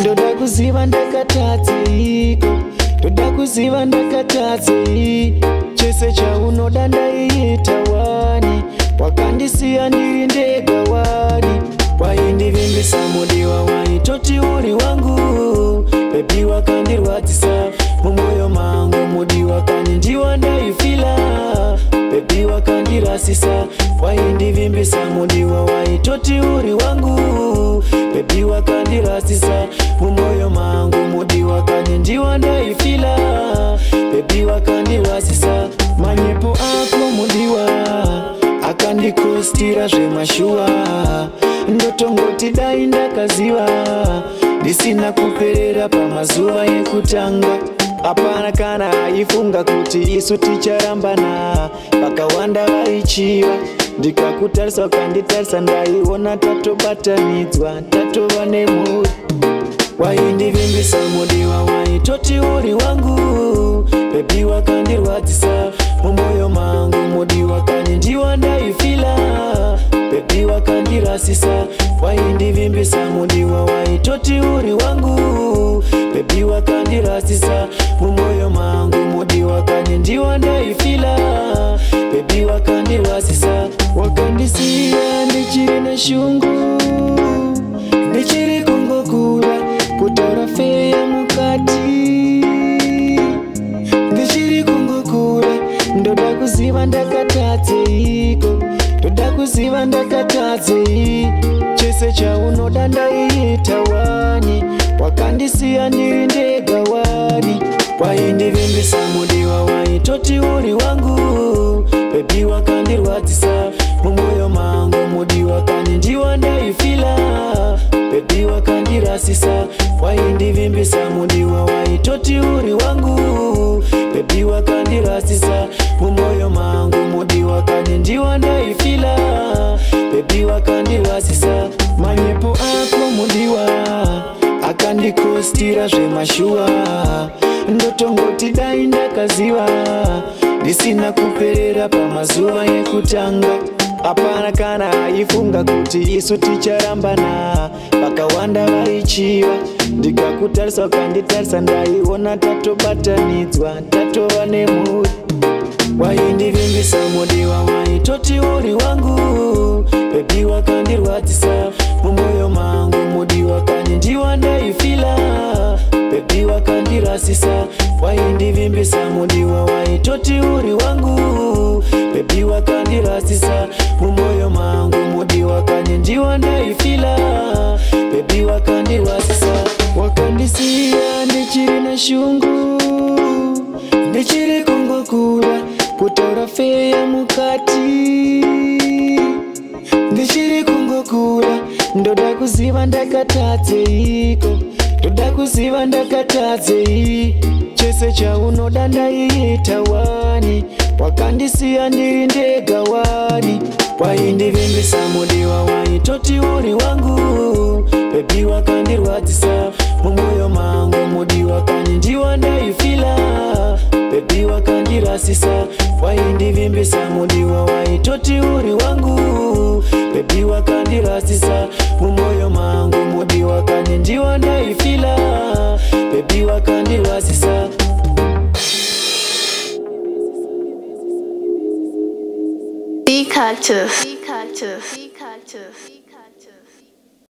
Ndoda kuziva ndakatadzeiko, ndoda kuziva ndakatadzei. Chese chaunoda ndaiita wani, wakandisiya ndiri ndega wani. Waindivimbisa mudiwa waitoti uri wangu, bebi wakandirwadzisa mumwoyo mangu. Mudiwa kanindiwa ndaifila, bebi wakandirasisa. Waindivimbisa mudiwa waitoti uri wangu, bebi wakandirasisa mumwoyo mangu. Mudiwa kanindiwa ndaifila, bebi wakandirasisa. Manyepo ako mudiwa akandikostira zvemashuwa. Ndotongoti dai ndakaziva ndisina kuperera pamazuva ekutanga. Hapana kana aifunga kuti isu ticharambana, vakawanda vaichiva. Ndikakutarisa wakanditarisa, ndaiona tatobatanidzwa, tatova nemhuri. Waindivimbisa mudiwa waitoti uri wangu, bebi wakandirwadzisa mumwoyo mangu. Mudiwa kanindiwa ndaifila, bebi wakandirasisa. Waindivimbisa mudiwa waitoti uri wangu, bebi wakandirasisa mumwoyo mangu. Mudiwa kanindiwa ndaifila, bebi wakandirasisa. Wakandisiya ndichiri neshungu, ndichiri kungokura kutaura feya mukati. Ndichiri kungokura, ndoda kuziva ndakatadzeiko, ndoda kuziva ndakatadzei. Chese chaunoda ndaiita wani, wakandisiya ndiri ndega wani. Waindivimbisa mudiwa waitoti uri wangu, bebi wakandirwadzisa mumwoyo mangu. Mudiwa kanindiwa ndaifila, bebi wakandirasisa. Waindivimbisa mudiwa waitoti uri wangu, bebi wakandirasisa mumwoyo mangu. Mudiwa kanindiwa ndaifila, bebi wakandirasisa. Manyepo ako mudiwa akandikostira zvemashuwa. Ndotongoti dai ndakaziva ndisina kuperera pamazuva ekutanga. Hapana kana aifunga kuti isu ticharambana, vakawanda vaichiva. Ndikakutarisa wakanditarisa, ndaiona tatobatanidzwa, tatova nemhuri. Waindivimbisa mudiwa waitoti uri wangu, bebi wakandirwadzisa mumwoyo mangu. Mudiwa kanindiwa ndaifila, bebi wakandirasisa. Waindivimbisa mudiwa waitoti uri wangu, bebi wakandirasisa mumwoyo mangu. Mudiwa kanindiwa ndaifila, bebi wakandirasisa. Wakandisiya ndichiri neshungu, ndichiri kungokura kutaura feya mukati. Ndichiri kungokura, ndoda kuziva ndakatadzeiko, ndoda kuziva ndakatadzei. Chese chaunoda ndaiita wani, wakandisiya ndiri ndega wani. Waindivimbisa mudiwa waitoti uri wangu, bebi wakandirwadzisa mumwoyo mangu. Mudiwa kanindiwa ndaifila, bebi wakandirasisa. Waindivimbisa mudiwa waitoti uri wangu, bebi wakandirasisa mumwoyo mangu. Mudiwa kanindiwa ndaifila, bebi wakandirasisa. D-Culture.